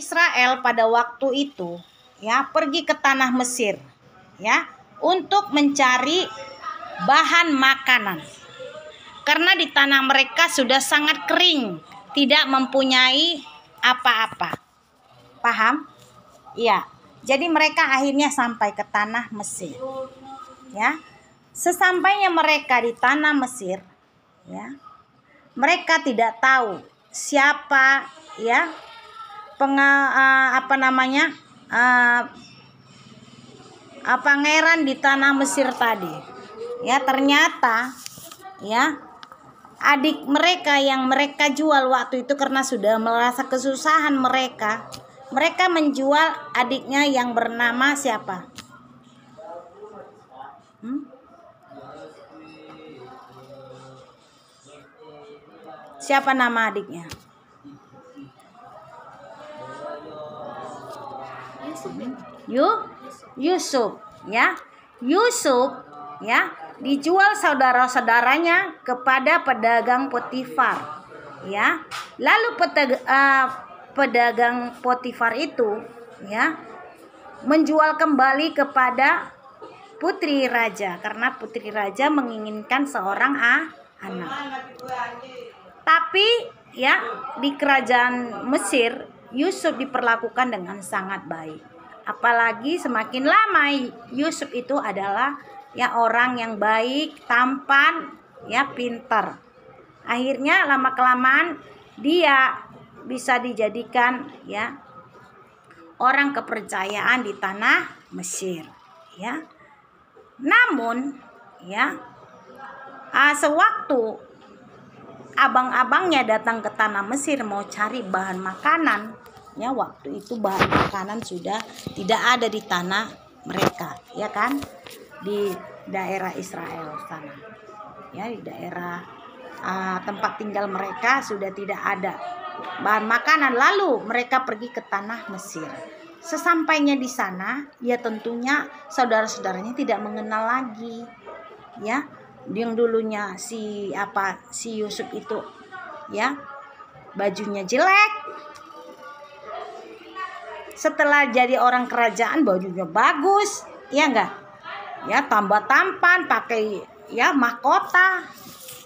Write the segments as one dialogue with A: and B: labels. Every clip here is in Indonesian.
A: Israel pada waktu itu ya pergi ke tanah Mesir ya untuk mencari bahan makanan. Karena di tanah mereka sudah sangat kering, tidak mempunyai apa-apa. Paham? Iya. Jadi mereka akhirnya sampai ke tanah Mesir. Ya. Sesampainya mereka di tanah Mesir, ya. Mereka tidak tahu siapa ya pangeran di tanah Mesir tadi. Ya, ternyata ya adik mereka yang mereka jual waktu itu karena sudah merasa kesusahan mereka menjual adiknya yang bernama siapa? Siapa nama adiknya? Yusuf ya. Yusuf ya dijual saudara-saudaranya kepada pedagang Potifar ya. Lalu pedagang Potifar itu ya menjual kembali kepada putri raja karena putri raja menginginkan seorang anak. Tapi ya di kerajaan Mesir Yusuf diperlakukan dengan sangat baik. Apalagi semakin lama Yusuf itu adalah ya orang yang baik, tampan, ya pintar. Akhirnya lama-kelamaan dia bisa dijadikan ya orang kepercayaan di tanah Mesir, ya. Namun ya sewaktu abang-abangnya datang ke tanah Mesir mau cari bahan makanan, ya waktu itu bahan makanan sudah tidak ada di tanah mereka, ya kan? Di daerah Israel sana ya, di daerah tempat tinggal mereka sudah tidak ada bahan makanan. Lalu mereka pergi ke tanah Mesir. Sesampainya di sana ya tentunya saudara-saudaranya tidak mengenal lagi ya yang dulunya si Yusuf itu ya bajunya jelek, setelah jadi orang kerajaan bajunya bagus, ya enggak? Ya tambah tampan, pakai ya mahkota,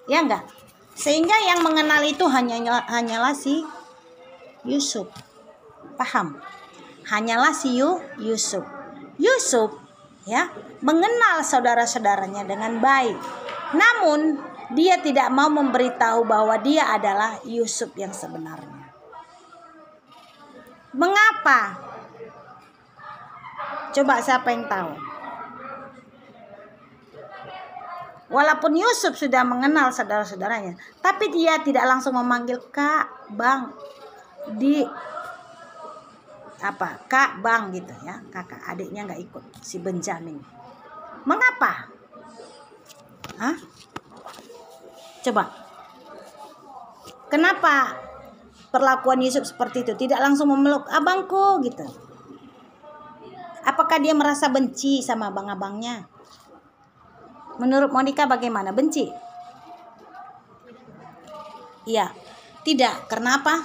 A: ya enggak? Sehingga yang mengenal itu hanyalah si Yusuf. Paham? Hanyalah si Yusuf. Yusuf ya mengenal saudara-saudaranya dengan baik. Namun dia tidak mau memberitahu bahwa dia adalah Yusuf yang sebenarnya. Mengapa? Coba siapa yang tahu? Walaupun Yusuf sudah mengenal saudara-saudaranya, tapi dia tidak langsung memanggil Kak, Bang, Kak, Bang gitu ya. Kakak adiknya nggak ikut, si Benjamin. Mengapa? Coba. Kenapa perlakuan Yusuf seperti itu? Tidak langsung memeluk abangku gitu. Apakah dia merasa benci sama abang-abangnya? Menurut Monica bagaimana? Benci? Iya. Tidak. Kenapa?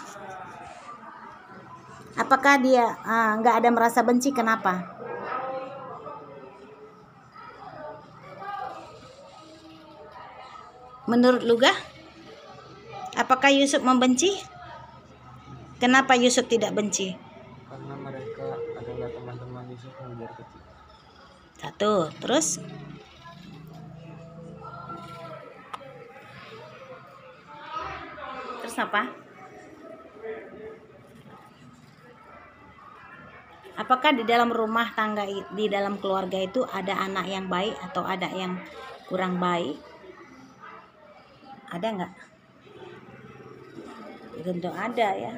A: Apakah dia nggak ada merasa benci? Kenapa? Menurut Luga? Apakah Yusuf membenci? Kenapa Yusuf tidak benci?
B: Karena mereka adalah teman-teman Yusuf yang dari kecil.
A: Satu. Terus? Terus apa? Apakah di dalam rumah tangga, di dalam keluarga itu ada anak yang baik atau ada yang kurang baik? Ada nggak? Tentu ada ya.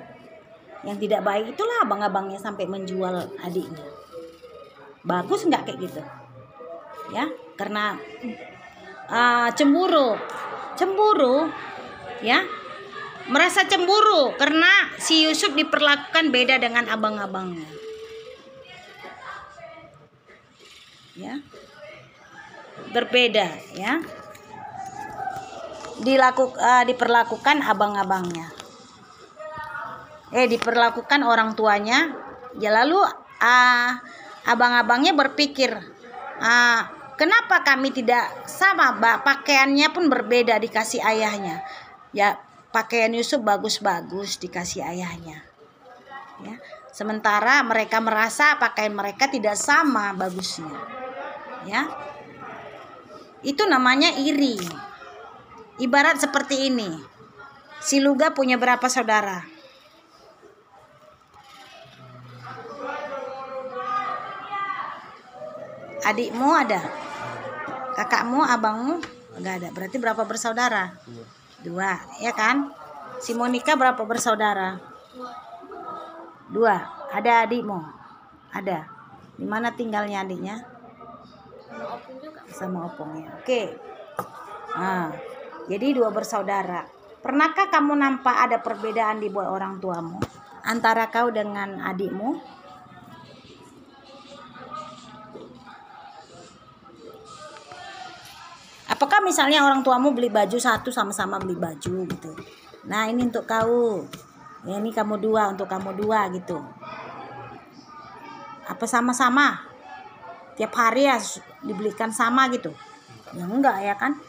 A: Yang tidak baik itulah abang-abangnya sampai menjual adiknya. Bagus nggak kayak gitu? Ya, karena cemburu, ya. Merasa cemburu karena si Yusuf diperlakukan beda dengan abang-abangnya. Ya. Berbeda ya. Diperlakukan abang-abangnya. diperlakukan orang tuanya, ya lalu abang-abangnya berpikir, kenapa kami tidak sama, pakaiannya pun berbeda dikasih ayahnya. Ya, pakaian Yusuf bagus-bagus dikasih ayahnya. Ya, sementara mereka merasa pakaian mereka tidak sama bagusnya. Ya. Itu namanya iri. Ibarat seperti ini. Si Luga punya berapa saudara? Adikmu ada? Kakakmu, abangmu? Enggak ada. Berarti berapa bersaudara? 2, ya kan? Si Monica berapa bersaudara? 2. Ada adikmu? Ada. Di mana tinggalnya adiknya? Sama opungnya. Oke. Jadi 2 bersaudara. Pernahkah kamu nampak ada perbedaan di buat orang tuamu antara kau dengan adikmu? Apakah misalnya orang tuamu beli baju satu, sama-sama beli baju gitu. Nah, ini untuk kau. Ya, ini kamu 2, untuk kamu 2 gitu. Apa sama-sama? Tiap hari ya dibelikan sama gitu? Ya enggak ya kan?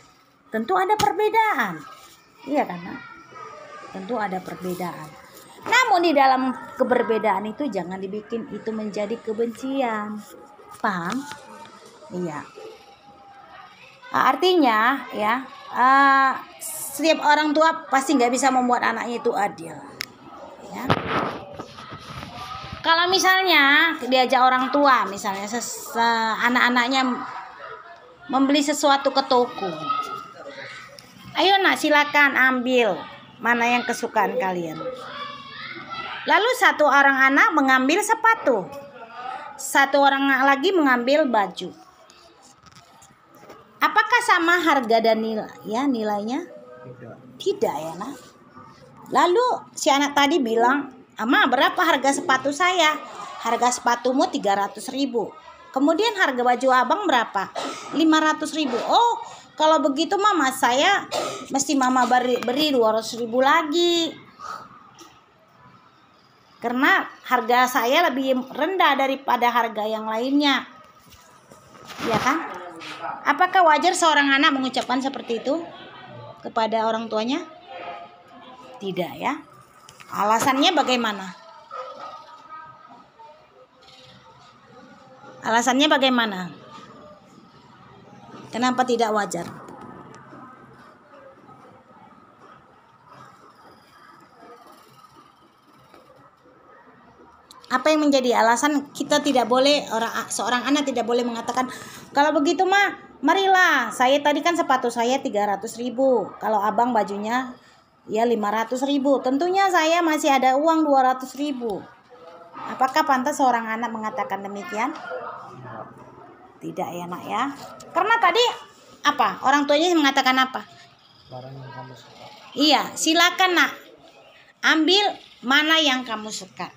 A: Tentu ada perbedaan. Iya kan? Tentu ada perbedaan. Namun di dalam keberbedaan itu jangan dibikin itu menjadi kebencian. Paham? Iya. Artinya ya, setiap orang tua pasti nggak bisa membuat anaknya itu adil. Ya. Kalau misalnya diajak orang tua, misalnya anak-anaknya membeli sesuatu ke toko, ayo nak silakan ambil mana yang kesukaan kalian. Lalu satu orang anak mengambil sepatu, satu orang lagi mengambil baju. Apakah sama harga dan nilainya? Tidak ya nak. Lalu si anak tadi bilang, "Ama, berapa harga sepatu saya?" "Harga sepatumu 300.000. Kemudian harga baju abang berapa?" 500.000. "Oh, kalau begitu mama, saya mesti mama beri 200.000 lagi. Karena harga saya lebih rendah daripada harga yang lainnya." Ya kan? Apakah wajar seorang anak mengucapkan seperti itu kepada orang tuanya? Tidak ya. Alasannya bagaimana? Alasannya bagaimana? Kenapa tidak wajar? Apa yang menjadi alasan kita tidak boleh, seorang anak tidak boleh mengatakan, "Kalau begitu mah, marilah, saya tadi kan sepatu saya 300.000, kalau abang bajunya ya 500.000, tentunya saya masih ada uang 200.000. Apakah pantas seorang anak mengatakan demikian? Tidak ya nak ya. Karena tadi apa? Orang tuanya mengatakan apa?
B: Barang yang kamu suka.
A: Iya, silakan nak, ambil mana yang kamu suka.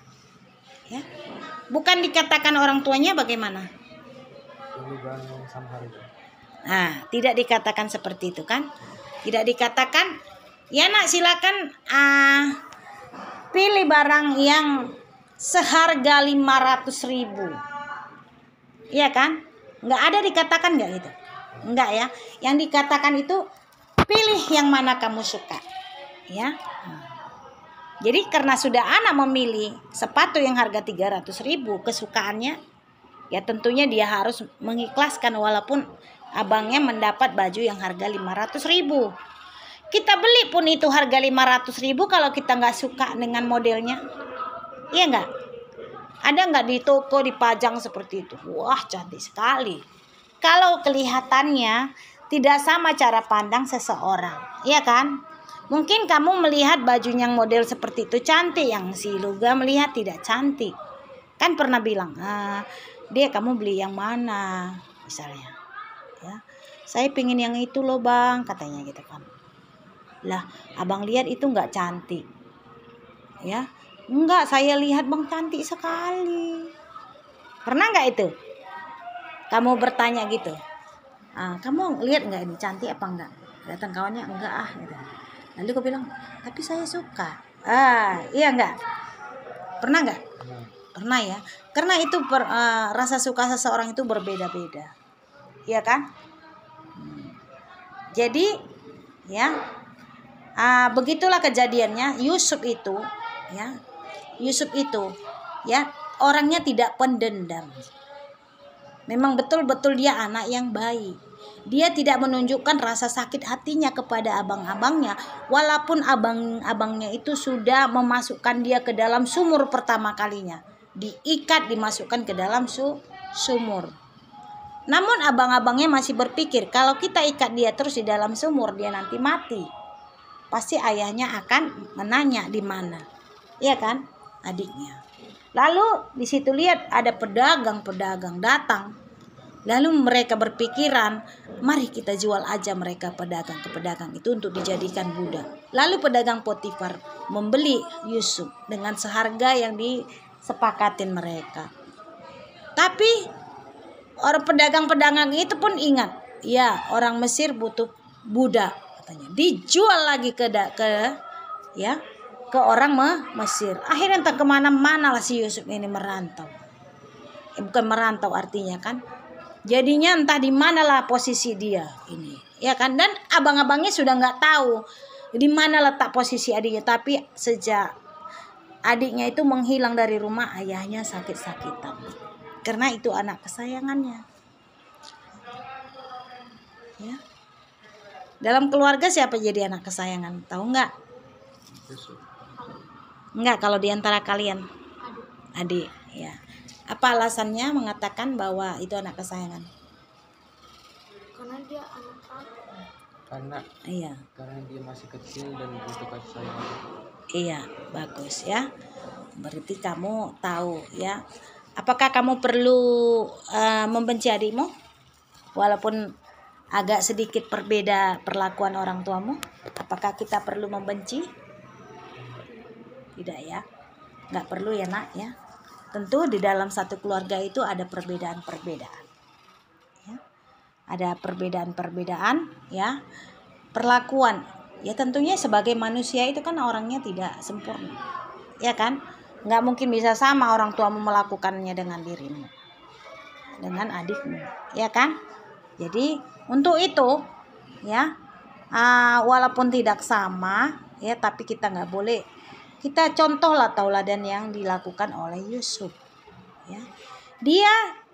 A: Ya. Bukan dikatakan orang tuanya bagaimana?
B: Beli barang yang sama harga.
A: Nah, tidak dikatakan seperti itu kan? Tidak dikatakan, "Ya nak, silakan pilih barang yang seharga 500.000. Iya kan? Nggak ada dikatakan nggak gitu? Enggak ya. Yang dikatakan itu pilih yang mana kamu suka. Ya. Jadi karena sudah anak memilih sepatu yang harga 300.000 kesukaannya, ya tentunya dia harus mengikhlaskan walaupun abangnya mendapat baju yang harga 500.000. Kita beli pun itu harga 500.000 kalau kita nggak suka dengan modelnya. Iya nggak? Ada nggak di toko dipajang seperti itu? Wah, cantik sekali. Kalau kelihatannya tidak sama cara pandang seseorang, iya kan? Mungkin kamu melihat bajunya yang model seperti itu cantik, yang si Luga melihat tidak cantik. Kan pernah bilang, "Dia, kamu beli yang mana?" Misalnya. Ya. "Saya pingin yang itu loh bang," katanya gitu kan. Lah, abang lihat itu nggak cantik. Ya. "Enggak, saya lihat bang cantik sekali." Pernah nggak itu? Kamu bertanya gitu. "Kamu lihat nggak ini cantik apa enggak?" Datang kawannya, "Enggak ah." Gitu. Lalu kau bilang, "Tapi saya suka." Iya enggak? Pernah nggak?
B: Nah,
A: Pernah ya. Karena itu rasa suka seseorang itu berbeda-beda. Iya kan? Jadi ya, begitulah kejadiannya. Yusuf itu ya orangnya tidak pendendam. Memang betul-betul dia anak yang baik. Dia tidak menunjukkan rasa sakit hatinya kepada abang-abangnya, walaupun abang-abangnya itu sudah memasukkan dia ke dalam sumur pertama kalinya. Diikat, dimasukkan ke dalam sumur. Namun abang-abangnya masih berpikir, kalau kita ikat dia terus di dalam sumur, dia nanti mati. Pasti ayahnya akan menanya di mana. Iya kan? Adiknya. Lalu di situ lihat ada pedagang-pedagang datang. Lalu mereka berpikiran, mari kita jual aja mereka pedagang ke pedagang itu untuk dijadikan budak. Lalu pedagang Potifar membeli Yusuf dengan seharga yang disepakatin mereka. Tapi orang pedagang-pedagang itu pun ingat, ya orang Mesir butuh budak katanya. Dijual lagi ke orang Mesir. Akhirnya entah kemana-mana lah si Yusuf ini merantau. Bukan merantau artinya kan. Jadinya entah di mana lah posisi dia ini. Ya kan. Dan abang-abangnya sudah nggak tahu di mana letak posisi adiknya. Tapi sejak adiknya itu menghilang dari rumah, ayahnya sakit-sakitan. Karena itu anak kesayangannya. Ya. Dalam keluarga siapa jadi anak kesayangan? Tahu nggak? Enggak, kalau diantara kalian adik, ya. Apa alasannya mengatakan bahwa itu anak kesayangan?
C: Karena dia anak aku.
B: Karena dia masih kecil dan butuh kasih sayang.
A: Iya, bagus ya. Berarti kamu tahu ya. Apakah kamu perlu membenci adikmu? Walaupun agak sedikit berbeda perlakuan orang tuamu, apakah kita perlu membenci? Tidak ya, nggak perlu ya nak ya. Tentu di dalam satu keluarga itu ada perbedaan-perbedaan. Ya. Ada perbedaan-perbedaan ya. Perlakuan ya tentunya sebagai manusia itu kan orangnya tidak sempurna. Ya kan? Nggak mungkin bisa sama orang tuamu melakukannya dengan dirimu. Dengan adikmu. Ya kan? Jadi untuk itu ya walaupun tidak sama ya tapi kita nggak boleh. Kita contohlah tauladan yang dilakukan oleh Yusuf. Ya. Dia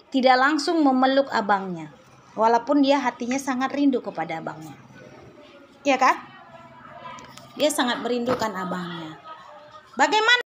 A: tidak langsung memeluk abangnya. Walaupun dia hatinya sangat rindu kepada abangnya. Iya kan? Dia sangat merindukan abangnya. Bagaimana